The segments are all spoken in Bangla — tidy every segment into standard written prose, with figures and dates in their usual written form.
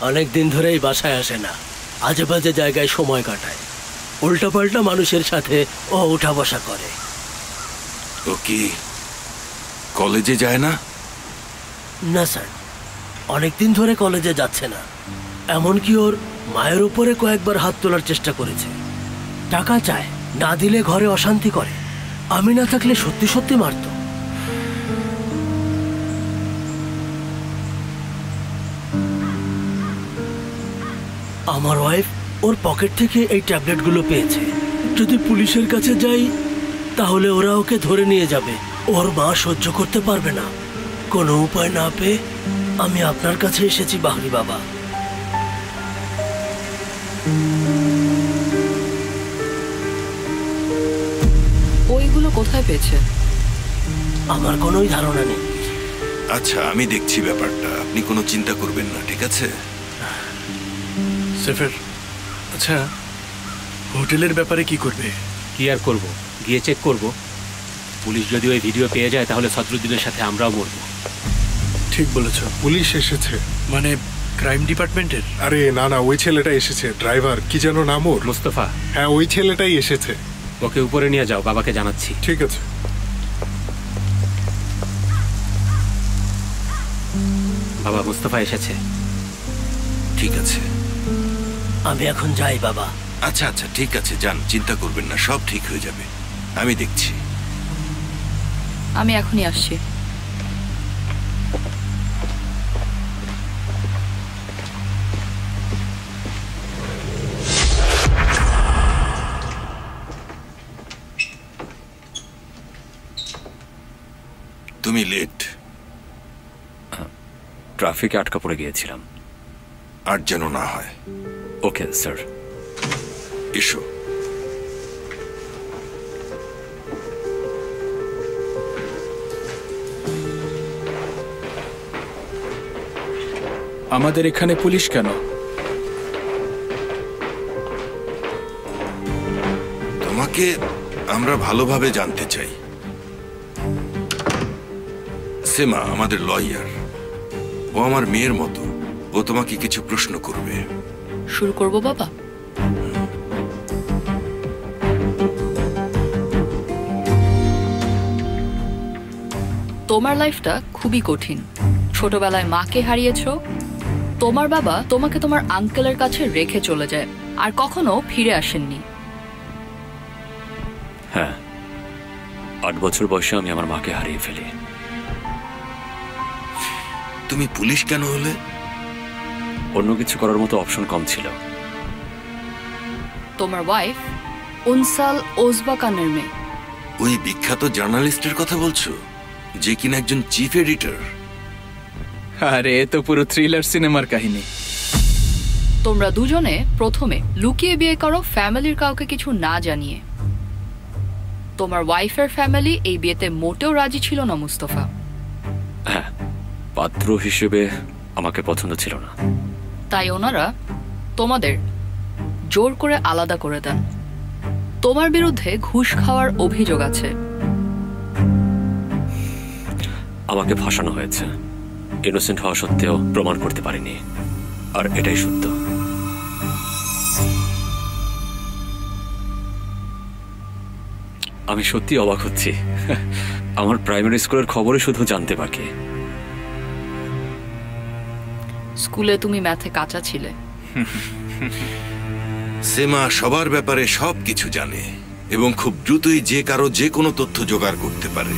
অনেকদিন ধরেই বাসায় আসে না, আজে বাজে জায়গায় সময় কাটায়, উল্টাপাল্টা মানুষের সাথে ও উঠা বসা করে। ও কি কলেজে যায় না? না স্যার, অনেকদিন ধরে কলেজে যাচ্ছে না। এমনকি ওর মায়ের উপরে কয়েকবার হাত তোলার চেষ্টা করেছে। টাকা চায়, না দিলে ঘরে অশান্তি করে। আমি না থাকলে সত্যি সত্যি মারত। আমার ওয়াইফ ওর পকেট থেকে এই ট্যাবলেটগুলো পেয়েছে। যদি পুলিশের কাছে যাই তাহলে ওরা ওকে ধরে নিয়ে যাবে। ওর মা সহ্য করতে পারবে না। কোনো উপায় না পেয়ে আমি আপনার কাছে এসেছি বাহরি বাবা। ওইগুলো কোথায় পেয়েছে? আমার কোনোই ধারণা নেই। আচ্ছা, আমি দেখছি ব্যাপারটা, আপনি কোনো চিন্তা করবেন না, ঠিক আছে? সেফের, আচ্ছা হোটেলের ব্যাপারে কি করবে? কি আর করব, গিয়ে চেক করব। পুলিশ যদি ওই ভিডিও পেয়ে যায় তাহলে সদরুদ্দিনের সাথে আমরাও মরবো। ঠিক বলেছ। পুলিশ এসেছে? মানে ক্রাইম ডিপার্টমেন্টের? আরে না না, ওই ছেলেটা এসেছে, ড্রাইভার, কি যেন নাম ওর? মুস্তফা। হ্যাঁ, ওই ছেলেটাই এসেছে। ওকে উপরে নিয়ে যাও, বাবাকে জানাচ্ছি। ঠিক আছে। বাবা, মুস্তফা এসেছে। ঠিক আছে, আমি এখন যাই বাবা। আচ্ছা আচ্ছা ঠিক আছে, যান, চিন্তা করবেন না, সব ঠিক হয়ে যাবে, আমি দেখছি। আমি এখনই আসছি। তুমি লেট। ট্রাফিকে আটকা পড়ে গিয়েছিলাম। আর যেন না হয়। Okay sir. এসো। আমাদের এখানে পুলিশ কেন? তোমাকে আমরা ভালোভাবে জানতে চাই। সেমা আমাদের লয়ার, ও আমার মেয়ের মতো, ও তোমাকে কিছু প্রশ্ন করবে। শুরু করব বাবা? তোমার লাইফটা খুবই কঠিন। ছোটবেলায় মাকে হারিয়েছো। তোমার বাবা তোমাকে তোমার আঙ্কেলের কাছে রেখে চলে যায়, আর কখনো ফিরে আসেননি। হ্যাঁ, 8 বছর বয়সে আমি আমার মাকে হারিয়ে ফেলি। তুমি পুলিশ কেন হলে? অন্য কিছু করার মতো অপশন কম ছিল। তোমার ওয়াইফ উনসাল ওজবাকানের মেয়ে। ওই বিখ্যাত জার্নালিস্টের কথা বলছো, যে কিনা একজন চিফ এডিটর? আরে এ তো পুরো থ্রিলার সিনেমার কাহিনী। তোমরা দুজনে প্রথমে লুকিয়ে বিয়ে করো, ফ্যামিলির কাউকে কিছু না জানিয়ে। তোমার ওয়াইফের ফ্যামিলি এই বিয়েতে মোটেও রাজি ছিল না মুস্তফা। হ্যাঁ, পাত্র হিসেবে আমাকে পছন্দ ছিল না। তাই ওনারা তোমাদের জোর করে আলাদা করে দেন। তোমার বিরুদ্ধে ঘুষ খাওয়ার অভিযোগ আছে। আমাকে ফাঁসানো হয়েছে। ইনোসেন্ট হওয়া সত্ত্বেও প্রমাণ করতে পারিনি, আর এটাই সত্য। আমি সত্যি অবাক হচ্ছি। আমার প্রাইমারি স্কুলের খবরই শুধু জানতে বাকি। স্কুলে তুমি ম্যাথে কাঁচা ছিলে। সেমা সবার ব্যাপারে সব কিছু জানে এবং খুব দ্রুতই যে কারো যে কোনো তথ্য জোগাড় করতে পারে।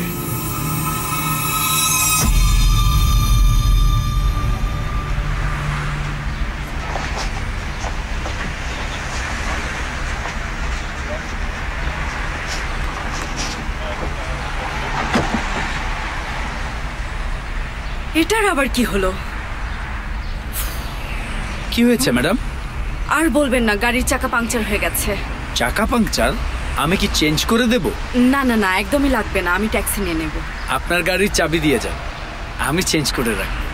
এটার আবার কি হলো? কি হয়েছে ম্যাডাম? আর বলবেন না, গাড়ির চাকা পাংচার হয়ে গেছে। চাকা পাংচার? আমি কি চেঞ্জ করে দেব? না না না, একদমই লাগবে না, আমি ট্যাক্সি নিয়ে নেব। আপনার গাড়ির চাবি দিয়ে যান, আমি চেঞ্জ করে রাখবো।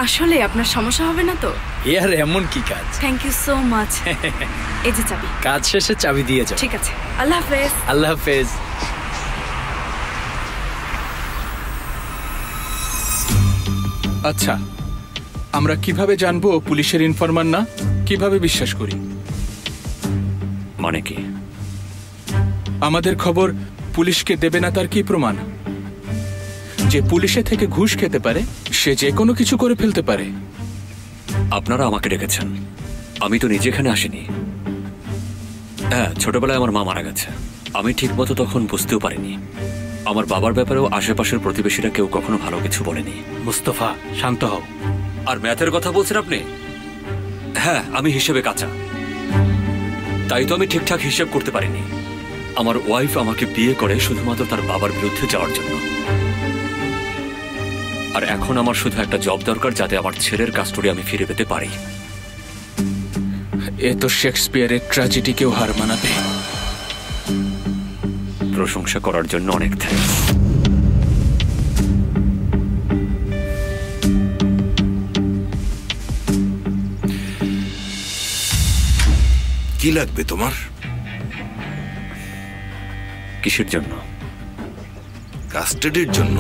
আসলে আপনার সমস্যা হবে না তো? আর এমন কি কাজ? Thank you so much. এই যে চাবি। কাজ শেষে চাবি দিয়ে যান। ঠিক আছে, আল্লাহ হাফেজ। আল্লাহ হাফেজ। আচ্ছা, আমরা কিভাবে জানবো পুলিশের ইনফরমার না? কিভাবে বিশ্বাস করি? মানে কি? আমাদের খবর পুলিশকে দেবে না তার কি প্রমাণ? যে পুলিশে থেকে ঘুষ খেতে পারে সে যে কোনো কিছু করে ফেলতে পারে। আপনারা আমাকে ডেকেছেন, আমি তো নিজে এখানে আসিনি। হ্যাঁ, ছোটবেলায় আমার মা মারা গেছে, আমি ঠিকমতো তখন বুঝতেও পারিনি। আমার বাবার ব্যাপারেও আশেপাশের প্রতিবেশীরা কেউ কখনো ভালো কিছু বলেনি। মুস্তফা, শান্ত হও। আর ম্যাথের কথা বলছেন আপনি? হ্যাঁ, আমি হিসেবে কাঁচা, তাই তো আমি ঠিকঠাক হিসেব করতে পারিনি। আমার ওয়াইফ আমাকে বিয়ে করে শুধুমাত্র তার বাবার বিরুদ্ধে যাওয়ার জন্য। আর এখন আমার শুধু একটা জব দরকার, যাতে আমার ছেলের কাস্টডি আমি ফিরে পেতে পারি। এ তো শেক্সপিয়ারের ট্র্যাজেডিকেও হার মানাবে। প্রশংসা করার জন্য অনেক থ্যাঙ্কস। কি লাগবে তোমার? কিসের জন্য? কাস্টাডির জন্য।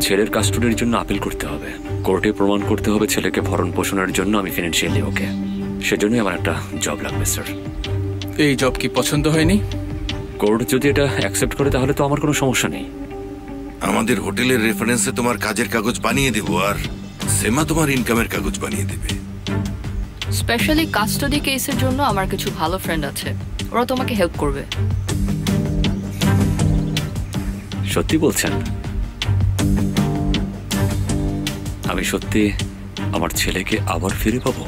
ছেলের কাস্টডির জন্য আপিল করতে হবে, কোর্টে প্রমাণ করতে হবে ছেলেকে ভরণ পোষণের জন্য আমি ফিনান্সিয়ালি ওকে। সেজন্যই আমার একটা জব লাগবে স্যার। এই জব কি পছন্দ হয়নি? কোর্ট যদি এটা অ্যাকসেপ্ট করে তাহলে তো আমার কোনো সমস্যা নেই। আমাদের হোটেলের রেফারেন্সে তোমার কাজের কাগজ বানিয়ে দেব, আর সেমা তোমার ইনকামের কাগজ বানিয়ে দেবে। স্পেশালি কাস্টাডি কেসের জন্য আমার কিছু ভালো ফ্রেন্ড আছে, ওরা তোমাকে হেল্প করবে। সত্যি বলছেন? আমি সত্যি আমার ছেলেকে আবার ফিরে পাবো?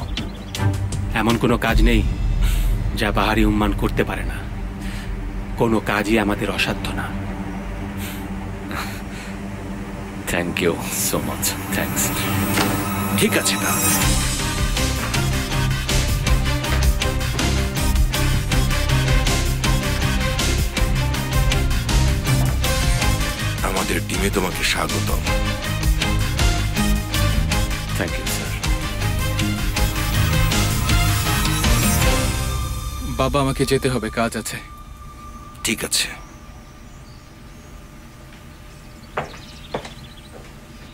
এমন কোনো কাজ নেই যা বাহারি উম্মান করতে পারে না। কোনো কাজই আমাদের অসাধ্য না। Thank you so much. Thanks. ঠিক আছে তাহলে। আমাদের টিমে তোমাকে স্বাগতম। Thank you sir. বাবা, আমাকে যেতে হবে, কাজ আছে। ঠিক আছে।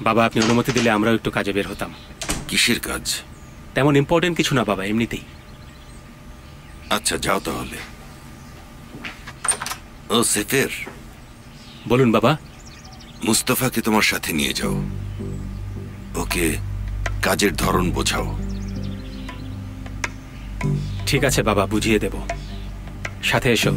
বাবা, আপনি অনুমতি দিলে আমরাও একটু কাজে বের হতাম। কিসের কাজ? তেমন ইম্পর্টেন্ট কিছু না বাবা, এমনিতেই। আচ্ছা, যাও তাহলে। ও সেফের, বলুন বাবা। মুস্তফাকে তোমার সাথে নিয়ে যাও, ওকে কাজের ধরন বোঝাও। ঠিক আছে বাবা, বুঝিয়ে দেব। সাথে এসো।